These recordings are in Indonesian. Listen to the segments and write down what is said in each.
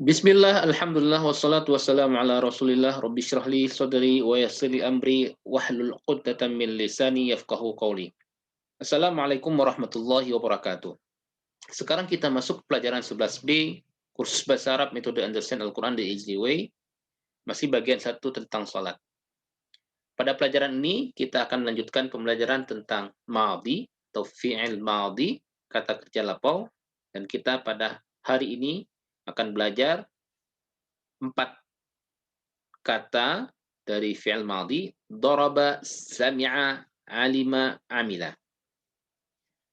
Bismillah, alhamdulillah, wassalatu wassalamu ala rasulillah, rabbi syrah li sadri wa yassir li amri wahlul 'uqdatam min lisani yafqahu qawli. Assalamualaikum warahmatullahi wabarakatuh. Sekarang kita masuk pelajaran 11B, kursus bahasa Arab metode understand Al-Quran the easy way, masih bagian 1 tentang salat. Pada pelajaran ini, kita akan melanjutkan pembelajaran tentang madhi atau fi'il madhi, kata kerja lapau, dan kita pada hari ini akan belajar 4 kata dari fi'il madhi, daraba, sami'a, alima, amila.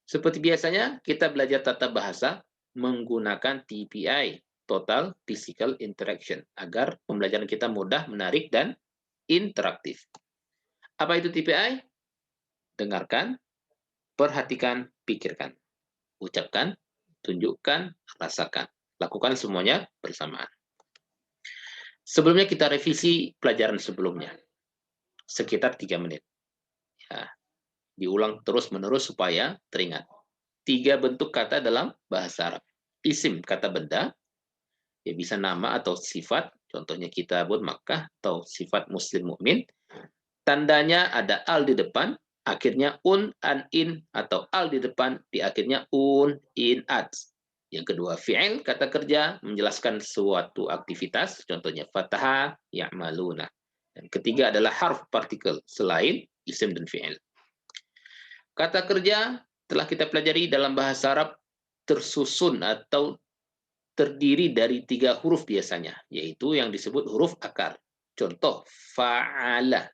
Seperti biasanya, kita belajar tata bahasa menggunakan TPI, Total Physical Interaction, agar pembelajaran kita mudah, menarik, dan interaktif. Apa itu TPI? Dengarkan, perhatikan, pikirkan. Ucapkan, tunjukkan, rasakan. Lakukan semuanya bersamaan. Sebelumnya kita revisi pelajaran sebelumnya, sekitar 3 menit. Ya, diulang terus-menerus supaya teringat. 3 bentuk kata dalam bahasa Arab. Isim, kata benda, ya bisa nama atau sifat, contohnya kitabun Makkah, atau sifat muslim mukmin. Tandanya ada al di depan, akhirnya an, in, atau al di depan, di akhirnya in, at. Yang kedua, fi'il, kata kerja, menjelaskan suatu aktivitas, contohnya fataha, ya'maluna. Dan ketiga adalah harf partikel, selain isim dan fi'il. Kata kerja telah kita pelajari dalam bahasa Arab tersusun atau terdiri dari 3 huruf biasanya, yaitu yang disebut huruf akar. Contoh, fa'ala.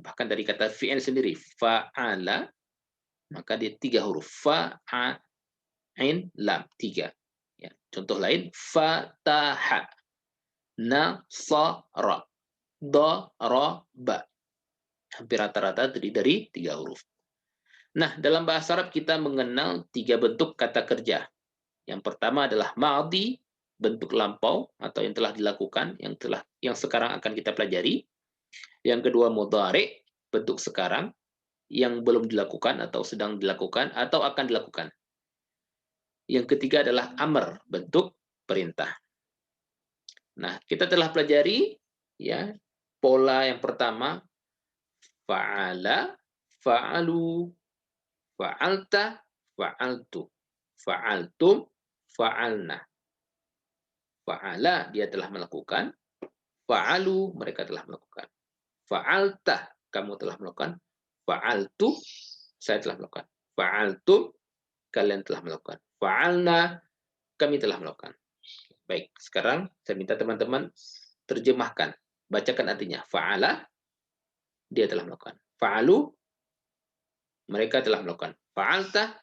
Bahkan dari kata fi'il sendiri, fa'ala, maka dia 3 huruf. Fa, ain, lam, 3. Ya. Contoh lain, fataha, nasara, daraba. Hampir rata-rata terdiri dari 3 huruf. Nah, dalam bahasa Arab kita mengenal 3 bentuk kata kerja. Yang pertama adalah madhi, bentuk lampau atau yang telah dilakukan, yang sekarang akan kita pelajari. Yang kedua mudhari, bentuk sekarang, yang belum dilakukan atau sedang dilakukan atau akan dilakukan. Yang ketiga adalah amr, bentuk perintah. Nah, kita telah pelajari ya pola yang pertama, fa'ala, fa'alu, fa'alta, fa'altu, fa'altum, fa'alna. Fa'ala, dia telah melakukan. Fa'alu, mereka telah melakukan. Fa'alta, kamu telah melakukan. Fa'altu, saya telah melakukan. Fa'altum, kalian telah melakukan. Fa'alna, kami telah melakukan. Baik, sekarang saya minta teman-teman terjemahkan. Bacakan artinya. Fa'ala, dia telah melakukan. Fa'alu, mereka telah melakukan. Fa'alta,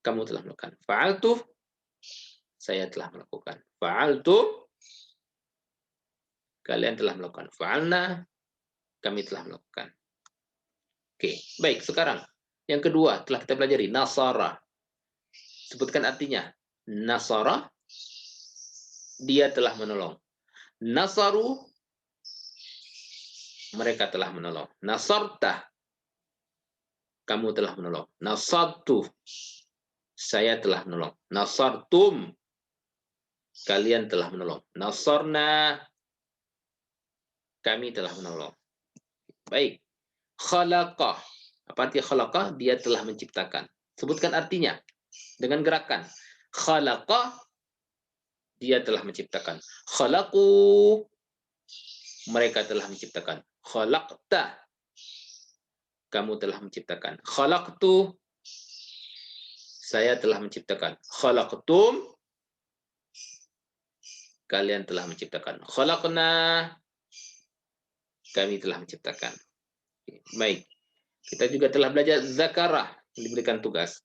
kamu telah melakukan. Fa'altu, saya telah melakukan. Fa'altum, kalian telah melakukan. Fa'alna, kami telah melakukan. Oke, baik. Sekarang, yang kedua telah kita pelajari. Nasara. Sebutkan artinya. Nasara, dia telah menolong. Nasaru, mereka telah menolong. Nasarta, kamu telah menolong. Nasartu, saya telah menolong. Nasartum, kalian telah menolong. Nasarna, kami telah menolong. Baik. Khalaqah. Apa arti khalaqah? Dia telah menciptakan. Sebutkan artinya dengan gerakan. Khalaqah, dia telah menciptakan. Khalaqu, mereka telah menciptakan. Khalaqta, kamu telah menciptakan. Khalaqtu, saya telah menciptakan. Khalaqtum, kalian telah menciptakan. Khalaqna, kami telah menciptakan. Baik. Kita juga telah belajar zakarah, diberikan tugas.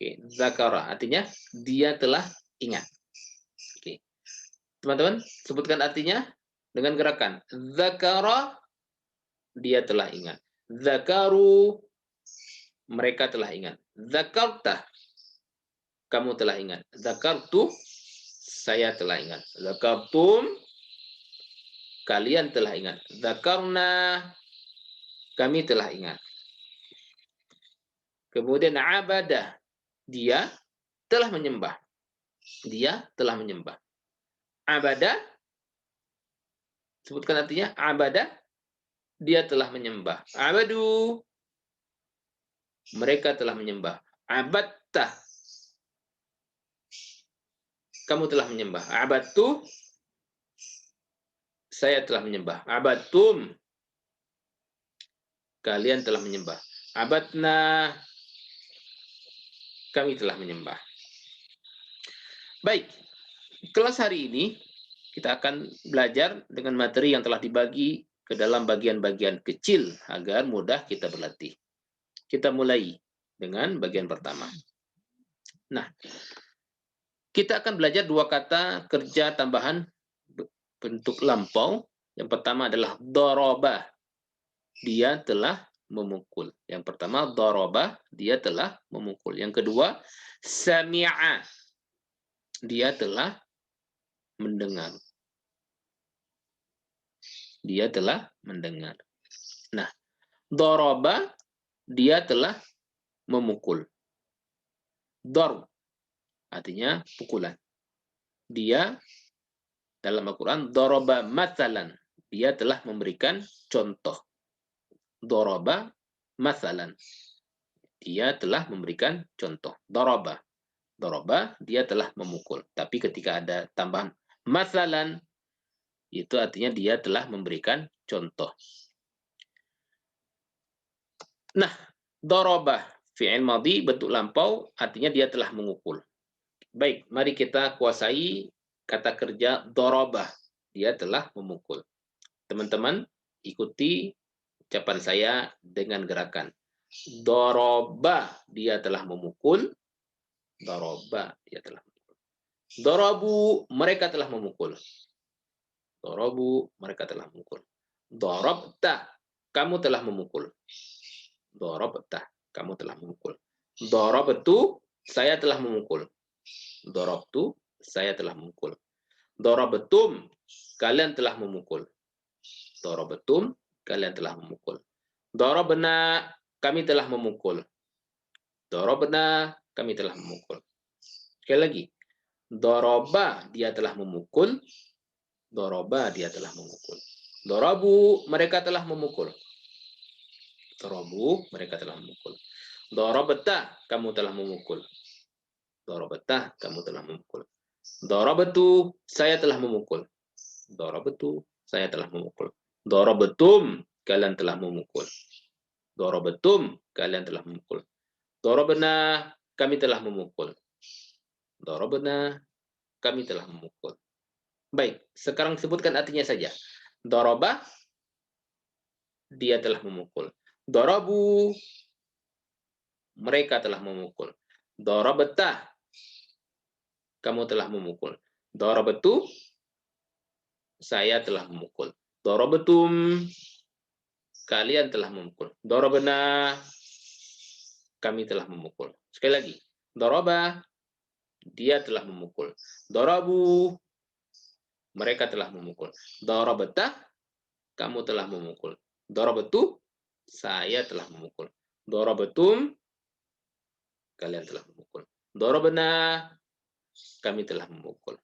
Oke, zakarah artinya dia telah ingat. Oke. Teman-teman, sebutkan artinya dengan gerakan. Zakara, dia telah ingat. Zakaru, mereka telah ingat. Zakarta, kamu telah ingat. Zakartu, saya telah ingat. Zakartum, kalian telah ingat. Zakarna, kami telah ingat. Kemudian abadah, dia telah menyembah. Dia telah menyembah. Abada, sebutkan artinya. Abada, dia telah menyembah. Abadu, mereka telah menyembah. Abadta, kamu telah menyembah. Abadtu, saya telah menyembah. Abadtum, kalian telah menyembah. Abadna, kami telah menyembah. Baik, kelas hari ini kita akan belajar dengan materi yang telah dibagi ke dalam bagian-bagian kecil agar mudah kita berlatih. Kita mulai dengan bagian pertama. Nah, kita akan belajar dua kata kerja tambahan bentuk lampau. Yang pertama adalah doroba, dia telah memukul. Yang pertama doroba, dia telah memukul. Yang kedua sami'a, dia telah mendengar. Dia telah mendengar. Nah, doroba, dia telah memukul. Dor, artinya pukulan. Dia dalam Al-Quran, doroba mathalan, dia telah memberikan contoh. Doroba mathalan, dia telah memberikan contoh. Doroba, doroba, dia telah memukul. Tapi ketika ada tambahan mathalan, itu artinya dia telah memberikan contoh. Nah, doroba, fi'il madhi, bentuk lampau, artinya dia telah memukul. Baik, mari kita kuasai kata kerja doroba, dia telah memukul. Teman-teman, ikuti ucapan saya dengan gerakan. Doroba, dia telah memukul. Doroba, dia telah memukul. Dorobu, mereka telah memukul. Dorobu, mereka telah memukul. Dorobta, kamu telah memukul. Dorobta, kamu telah memukul. Dorobtu, saya telah memukul. Dorobtu, saya telah memukul. Dorobetum, kalian telah memukul. Dorobetum, kalian telah memukul. Dorobena, kami telah memukul. Dorobena, kami telah memukul. Sekali lagi. Doroba, dia telah memukul. Doroba, dia telah memukul. Dorobu, mereka telah memukul. Dorobu, mereka telah memukul. Dorobeta, kamu telah memukul. Dorobeta, kamu telah memukul. Dorobetu, saya telah memukul. Dorobetu, saya telah memukul. Dorobetum, kalian telah memukul. Dorobetum, kalian telah memukul. Dorobena, kami telah memukul. Dorobena, kami telah memukul. Baik, sekarang sebutkan artinya saja. Doroba, dia telah memukul. Dorobu, mereka telah memukul. Dorobetah, kamu telah memukul. Dorobetu, saya telah memukul. Dorobetum, kalian telah memukul. Dorobena, kami telah memukul. Sekali lagi. Doroba, dia telah memukul. Dorobu, mereka telah memukul. Dorobetah, kamu telah memukul. Dorobetu, saya telah memukul. Dorobetum, kalian telah memukul. Dorobena, kami telah memukul.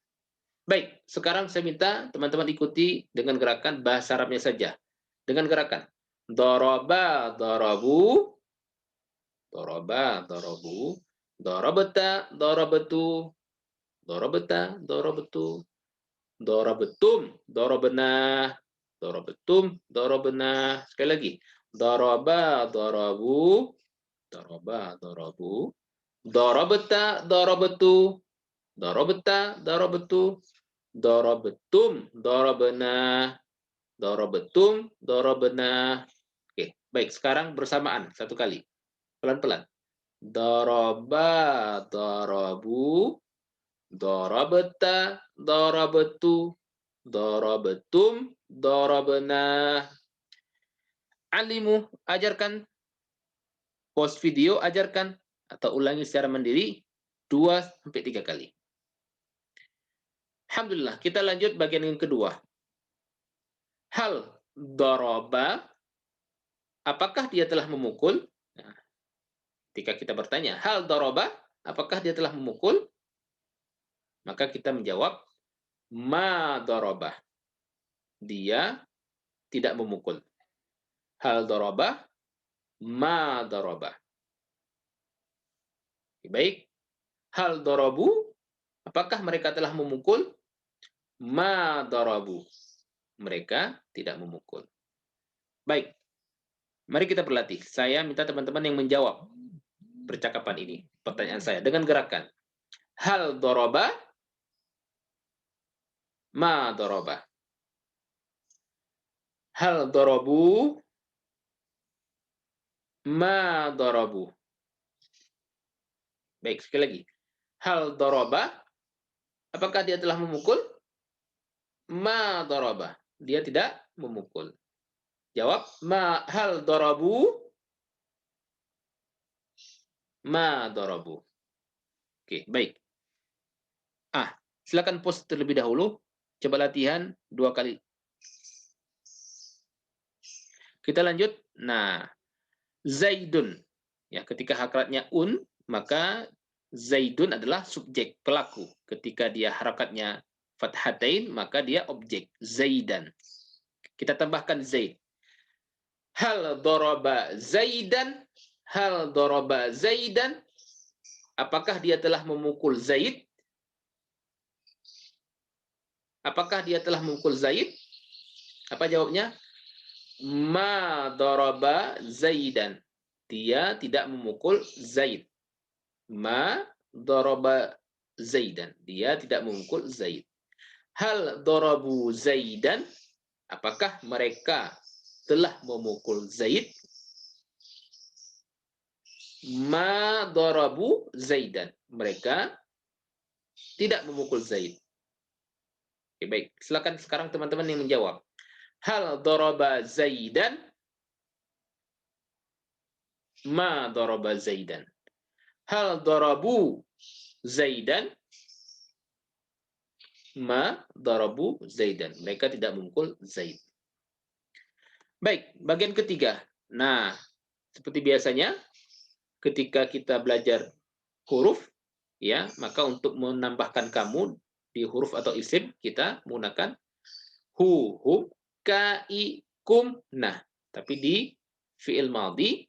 Baik, sekarang saya minta teman-teman ikuti dengan gerakan bahasa Arabnya saja. Dengan gerakan. Doroba, dorobu. Doroba, dorobu. Dorobeta, dorobetu. Dorobeta, dorobetu. Dorobetum, dorobena. Dorobetum, dorobena. Sekali lagi. Doroba, dorobu. Doroba, dorobu. Dorobeta, dorobetu. Dorobeta, dorobetu. Dorobetum, dorobena. Dorobetum, dorobena. Oke, baik. Sekarang bersamaan. Satu kali. Pelan-pelan. Doroba, dorobu. Dorobeta, dorobetu. Dorobetum, dorobena. Alimu, ajarkan. Pause video, ajarkan. Atau ulangi secara mandiri 2-3 kali. Alhamdulillah, kita lanjut bagian yang kedua. Hal doroba, apakah dia telah memukul? Nah, ketika kita bertanya, hal doroba, apakah dia telah memukul? Maka kita menjawab, Ma darabah. Dia tidak memukul. Hal darabah, ma darabah. Baik. Hal darabu, apakah mereka telah memukul? Ma darabu. Mereka tidak memukul. Baik. Mari kita berlatih. Saya minta teman-teman yang menjawab percakapan ini, pertanyaan saya dengan gerakan. Hal daraba, ma daraba. Hal darabu, ma darabu. Baik, sekali lagi. Hal daraba, apakah dia telah memukul? Ma daraba. Dia tidak memukul. Jawab, ma hal darabu, ma darabu. Oke, baik. Silakan pause terlebih dahulu. Coba latihan 2 kali. Kita lanjut. Nah, Zaidun. Ya, ketika harakatnya maka Zaidun adalah subjek, pelaku. Ketika dia harakatnya fathatain, maka dia objek, Zaidan. Kita tambahkan Zaid. Hal daraba Zaidan? Hal daraba Zaidan? Apakah dia telah memukul Zaid? Apakah dia telah memukul Zaid? Apa jawabnya? Ma daraba Zaidan. Dia tidak memukul Zaid. Ma daraba Zaidan. Dia tidak memukul Zaid. Hal darabu Zaidan? Apakah mereka telah memukul Zaid? Ma darabu Zaidan. Mereka tidak memukul Zaid. Oke, baik. Silakan sekarang teman-teman yang menjawab. Hal daraba Zaidan? Ma daraba Zaidan. Hal darabu Zaidan? Ma darabu Zaidan. Mereka tidak memukul Zaid. Baik, bagian ketiga. Nah, seperti biasanya ketika kita belajar huruf, ya, maka untuk menambahkan kamu di huruf atau isim kita menggunakan hu, hum, ka, i, kum, nah. Tapi di fi'il madhi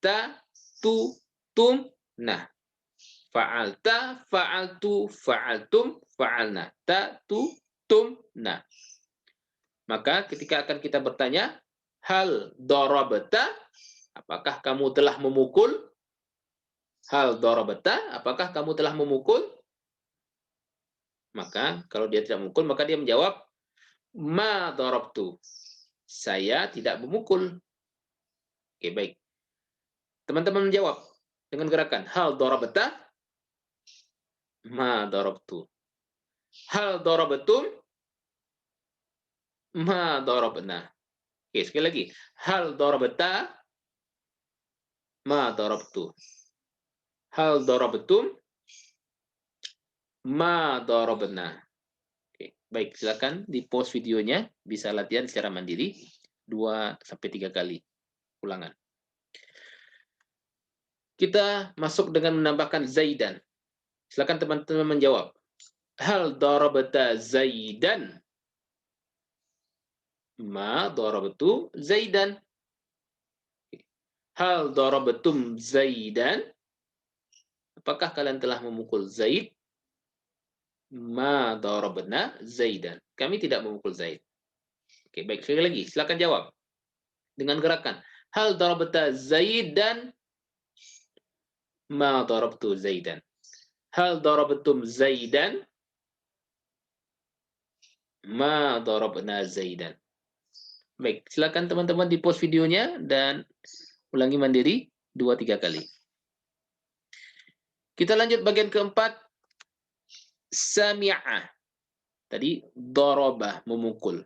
ta, tu, tum, nah. Fa'alta, fa'altu, fa'altum, fa'alna. Ta, tu, tum, nah. Maka ketika akan kita bertanya, hal darabta, apakah kamu telah memukul? Hal darabta, apakah kamu telah memukul? Maka kalau dia tidak memukul, maka dia menjawab, ma darabtu. Saya tidak memukul. Oke, baik. Teman-teman menjawab dengan gerakan, hal darabta, ma darabtu. Hal darabatum, ma darabna. Oke, sekali lagi. Hal darabta, ma darabtu. Hal darabatum, ma darabna. Oke, baik, silakan di pause videonya, bisa latihan secara mandiri 2-3 kali ulangan. Kita masuk dengan menambahkan Zaidan. Silakan teman-teman menjawab. Hal darabta Zaidan? Ma darabtu Zaidan. Hal darabtum Zaidan? Apakah kalian telah memukul Zaid? Ma darabna Zaidan. Kami tidak memukul Zaid. Oke, baik. Sekali lagi, silakan jawab dengan gerakan. Hal darabta Zaidan? Ma darabtu Zaidan. Hal darabtum Zaidan? Ma darabna Zaidan. Baik, silakan teman-teman di pause videonya dan ulangi mandiri 2-3 kali. Kita lanjut bagian keempat. Sami'a. Tadi darabah, memukul.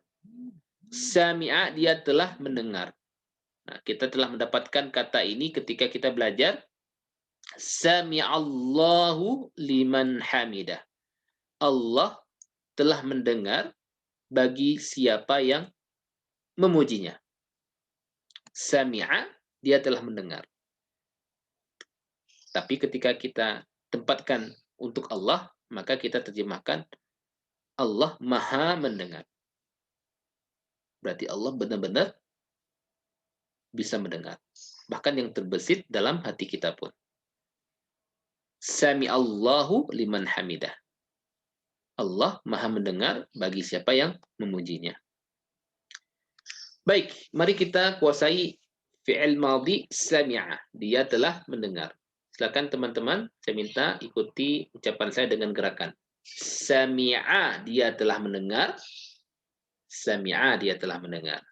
Sami'a, dia telah mendengar. Nah, kita telah mendapatkan kata ini ketika kita belajar Sami'allahu liman hamidah. Allah telah mendengar bagi siapa yang memujinya. Sami'a, dia telah mendengar. Tapi ketika kita tempatkan untuk Allah, maka kita terjemahkan Allah Maha mendengar. Berarti Allah benar-benar bisa mendengar. Bahkan yang terbesit dalam hati kita pun. Sami Allahu liman hamidah. Allah Maha mendengar bagi siapa yang memujinya. Baik, mari kita kuasai fi'il madhi sami'a. Dia telah mendengar. Silakan teman-teman, saya minta ikuti ucapan saya dengan gerakan. Sami'a, dia telah mendengar. Sami'a, dia telah mendengar.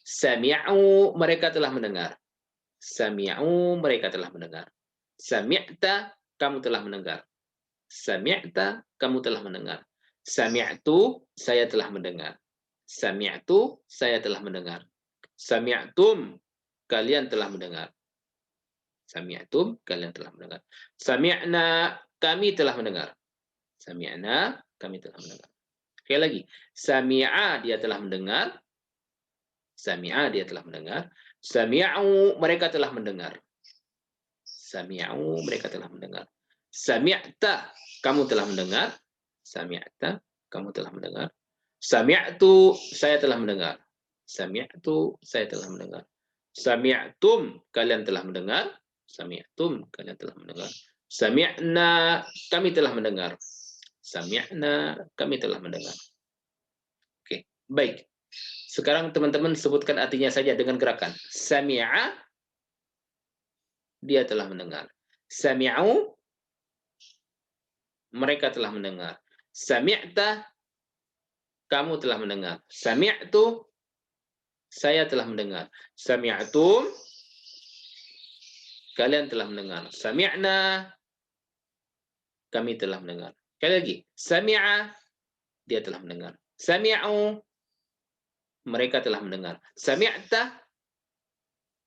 Sami'u, mereka telah mendengar. Sami'u, mereka telah mendengar. Sami'ta, kamu telah mendengar. Sami'ta, kamu telah mendengar. Sami'tu, saya telah mendengar. Sami'tu, saya telah mendengar. Sami'tum, kalian telah mendengar. Sami'tum, kalian telah mendengar. Sami'na, kami telah mendengar. Sami'na, kami telah mendengar. Sekali lagi. Sami'a, dia telah mendengar. Sami'a, dia telah mendengar. Sami'u, mereka telah mendengar. Sami'u, mereka telah mendengar. Sami'ta, kamu telah mendengar. Sami'ta, kamu telah mendengar. Sami'tu, saya telah mendengar. Sami'tu, saya telah mendengar. Sami'tum, kalian telah mendengar. Sami'tum, kalian telah mendengar. Sami'na, kami telah mendengar. Sami'na, kami telah mendengar. Oke, baik. Sekarang teman-teman sebutkan artinya saja dengan gerakan. Sami'a, dia telah mendengar. Sami'u, mereka telah mendengar. Sami'ta, kamu telah mendengar. Sami'tu, saya telah mendengar. Sami'tum, kalian telah mendengar. Sami'na, kami telah mendengar. Sekali lagi. Sami'a, dia telah mendengar. Sami'u, mereka telah mendengar. Sami'ta,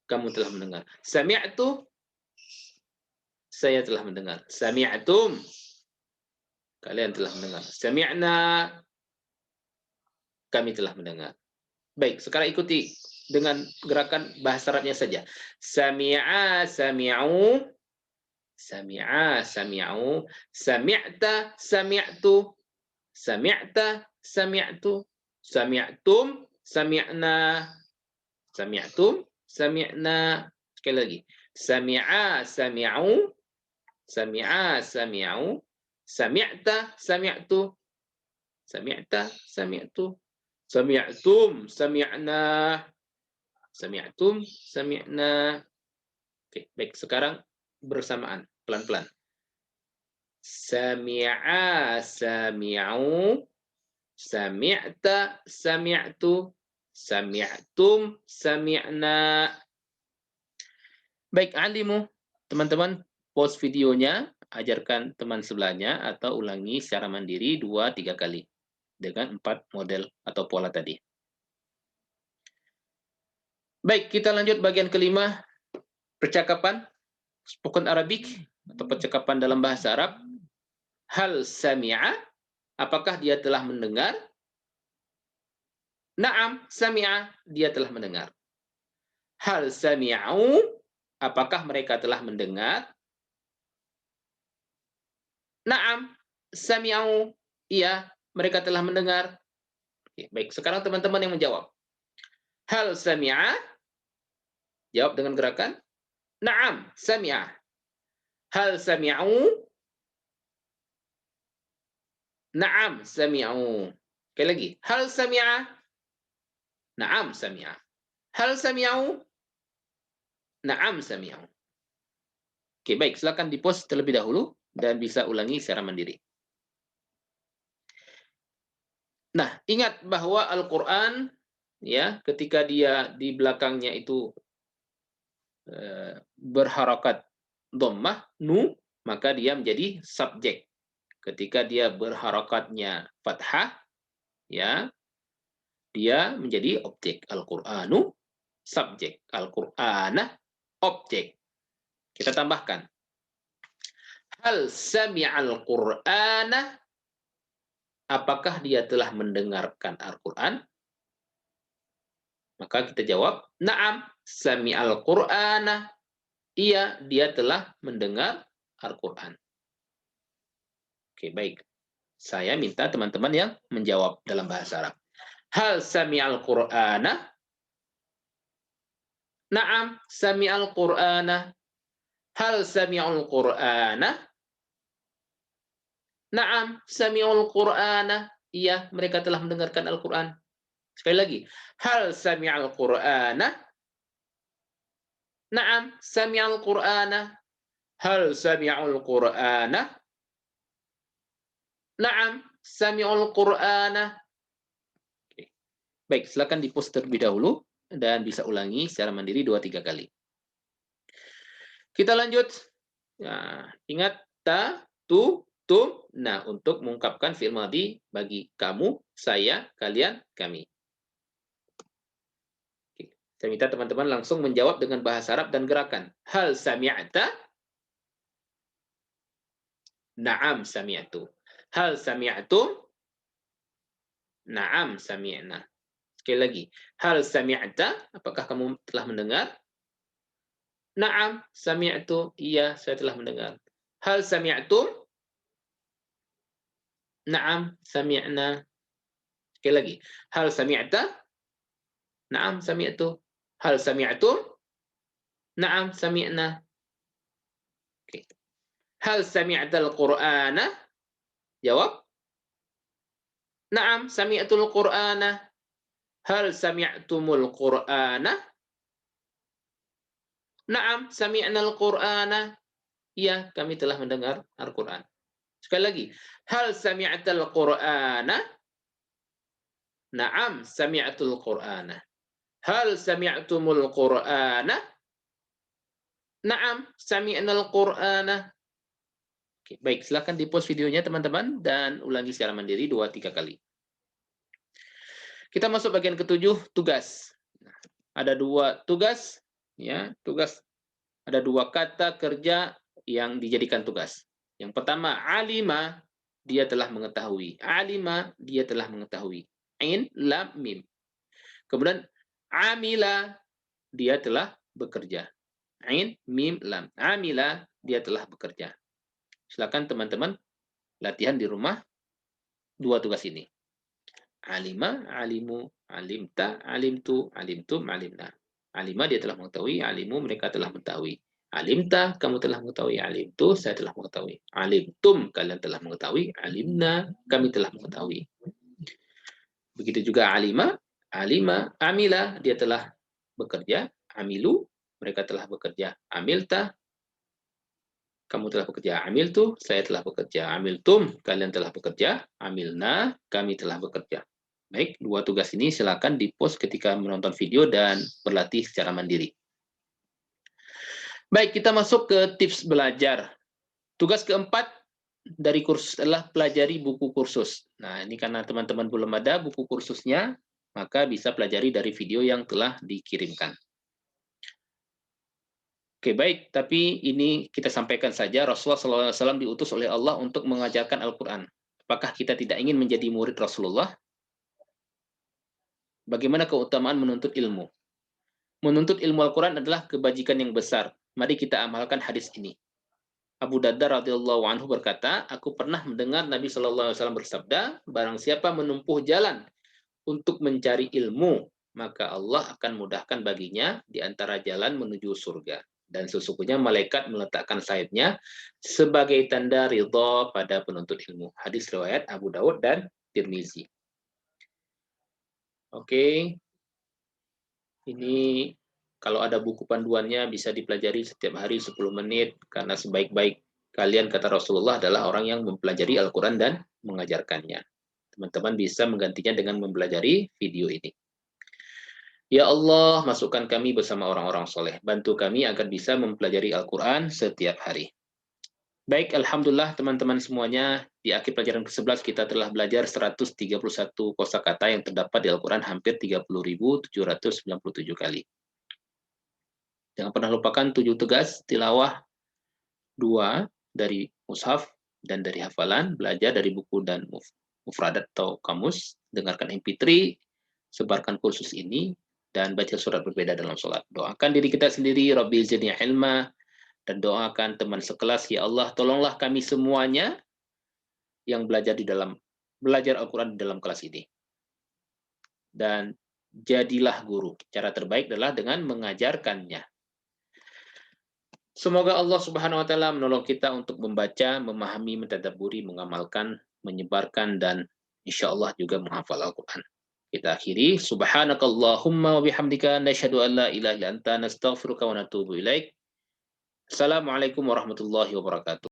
kamu telah mendengar. Sami'tu, saya telah mendengar. Sami'tum, kalian telah mendengar. Sami'na, kami telah mendengar. Baik, sekarang ikuti dengan gerakan bahasa Arabnya saja. Sami'a, sami'u, sami'a, sami'u, sami'ta, sami'tu, sami'ta, sami'tu, sami'tum, sami'na, sami'tum, sami'na. Sekali lagi. Sami'a, sami'u, sami'a, sami'u, sami'ta, sami'tu, sami'ta, sami'tu, sami'tum, sami'na, sami'tum, sami'na. Oke, baik. Sekarang bersamaan, pelan-pelan. Sami'a, sami'u, sami'ta, sami'tu, sami'tum, sami'na. Baik, alimu. Teman-teman, pause videonya, ajarkan teman sebelahnya, atau ulangi secara mandiri 2-3 kali. Dengan 4 model atau pola tadi. Baik, kita lanjut bagian kelima, percakapan, spoken Arabic, atau percakapan dalam bahasa Arab. Hal sami'a, apakah dia telah mendengar? Naam, sami'a, dia telah mendengar. Hal sami'u, apakah mereka telah mendengar? Naam, sami'u, iya, mereka telah mendengar. Oke, baik, sekarang teman-teman yang menjawab. Hal sami'a, jawab dengan gerakan. Naam, sami'a. Hal sami'u, naam, sami'u. Sekali lagi. Hal sami'a, naam, sami'a. Hal sami'u, naam, sami'u. Oke, baik. Silakan di-pause terlebih dahulu dan bisa ulangi secara mandiri. Nah, ingat bahwa Al-Qur'an ya, ketika dia di belakangnya itu berharakat dhammah nu, maka dia menjadi subjek. Ketika dia berharakatnya fathah ya, dia menjadi objek. Al-Qur'anu subjek, Al-Qur'ana objek. Kita tambahkan. Hal sami'al Qur'ana, apakah dia telah mendengarkan Al-Qur'an? Maka kita jawab, na'am, sami'al Qur'ana. Iya, dia telah mendengar Al-Qur'an. Oke, baik. Saya minta teman-teman yang menjawab dalam bahasa Arab. Hal sami'al Qur'ana? Na'am, sami'al Qur'ana. Hal sami'ul Qur'ana? Na'am, sami'ul Qur'ana. Iya, mereka telah mendengarkan Al-Quran. Sekali lagi. Hal sami'al Qur'ana? Na'am, sami'al Qur'ana. Hal sami'ul Qur'ana? Na'am, sami'ul Qur'ana. Oke. Baik, silakan di-post terlebih dahulu dan bisa ulangi secara mandiri 2-3 kali. Kita lanjut. Nah, ingat ta, tu, tum. Nah, untuk mengungkapkan fi'il madhi bagi kamu, saya, kalian, kami. Oke. Saya minta teman-teman langsung menjawab dengan bahasa Arab dan gerakan. Hal sami'ata? Na'am sami'atu. Hal sami'atum? Na'am sami'na. Sekali lagi. Hal sami'ata? Apakah kamu telah mendengar? Na'am sami'tu. Iya, saya telah mendengar. Hal sami'atum? Na'am sami'na. Sekali lagi. Hal sami'ta? Na'am sami'tu. Hal sami'tum? Na'am sami'na. Oke. Hal sami'tal Qur'ana? Jawab. Na'am sami'tul Qur'ana. Hal sami'tumul Qur'ana? Na'am sami'nal Qur'ana. Iya, kami telah mendengar Al-Qur'an. Sekali lagi. Hal sami'tal Qur'ana? Na'am sami'tul Qur'ana. Hal sami'tumul Qur'ana? Na'am sami'nal Qur'ana. Oke, baik, silakan di-post videonya teman-teman dan ulangi secara mandiri 2-3 kali. Kita masuk bagian ketujuh, tugas. Nah, ada 2 tugas, ya, tugas. Ada 2 kata kerja yang dijadikan tugas. Yang pertama, alima, dia telah mengetahui. Alima, dia telah mengetahui. Ain, lam, mim. Kemudian, amila, dia telah bekerja. Ain, mim, lam. Amila, dia telah bekerja. Silakan teman-teman latihan di rumah 2 tugas ini. Alima, alimu, alimta, alimtu, alimtum, alimna. Alima dia telah mengetahui, alimu mereka telah mengetahui. Alimta, kamu telah mengetahui, alimtu, saya telah mengetahui. Alimtum, kalian telah mengetahui, alimna, kami telah mengetahui. Begitu juga alima, alima, amila, dia telah bekerja, amilu, mereka telah bekerja. Amilta, kamu telah bekerja. Amiltu, saya telah bekerja. Amiltum, kalian telah bekerja. Amilna, kami telah bekerja. Baik, 2 tugas ini silakan di-post ketika menonton video dan berlatih secara mandiri. Baik, kita masuk ke tips belajar. Tugas keempat dari kursus adalah pelajari buku kursus. Nah, ini karena teman-teman belum ada buku kursusnya, maka bisa pelajari dari video yang telah dikirimkan. Oke, baik, tapi ini kita sampaikan saja, Rasulullah SAW diutus oleh Allah untuk mengajarkan Al-Quran. Apakah kita tidak ingin menjadi murid Rasulullah? Bagaimana keutamaan menuntut ilmu? Menuntut ilmu Al-Quran adalah kebajikan yang besar. Mari kita amalkan hadis ini. Abu Darda radhiyallahu anhu berkata, aku pernah mendengar Nabi SAW bersabda, barang siapa menempuh jalan untuk mencari ilmu, maka Allah akan mudahkan baginya di antara jalan menuju surga. Dan sesungguhnya malaikat meletakkan sayapnya sebagai tanda ridha pada penuntut ilmu. Hadis riwayat Abu Dawud dan Tirmizi. Oke, ini kalau ada buku panduannya bisa dipelajari setiap hari 10 menit, karena sebaik-baik kalian, kata Rasulullah, adalah orang yang mempelajari Al-Quran dan mengajarkannya. Teman-teman bisa menggantinya dengan mempelajari video ini. Ya Allah, masukkan kami bersama orang-orang soleh. Bantu kami agar bisa mempelajari Al-Quran setiap hari. Baik, Alhamdulillah teman-teman semuanya, di akhir pelajaran ke-11 kita telah belajar 131 kosakata yang terdapat di Al-Quran hampir 30.797 kali. Jangan pernah lupakan 7 tugas, tilawah 2 dari mushaf dan dari hafalan, belajar dari buku dan mufradat atau kamus, dengarkan MP3, sebarkan kursus ini, dan baca surat berbeda dalam sholat. Doakan diri kita sendiri, Rabbi zidni ilma, dan doakan teman sekelas, ya Allah, tolonglah kami semuanya, yang belajar Al-Quran di dalam kelas ini. Dan jadilah guru. Cara terbaik adalah dengan mengajarkannya. Semoga Allah Subhanahu wa taala menolong kita untuk membaca, memahami, mentadabburi, mengamalkan, menyebarkan, dan insya Allah juga menghafal Al-Quran. Kita akhiri. Subhanakallahumma wa bihamdika nasyhadu an la ilaha illa anta nastaghfiruka wa natubu ilaik. Assalamualaikum warahmatullahi wabarakatuh.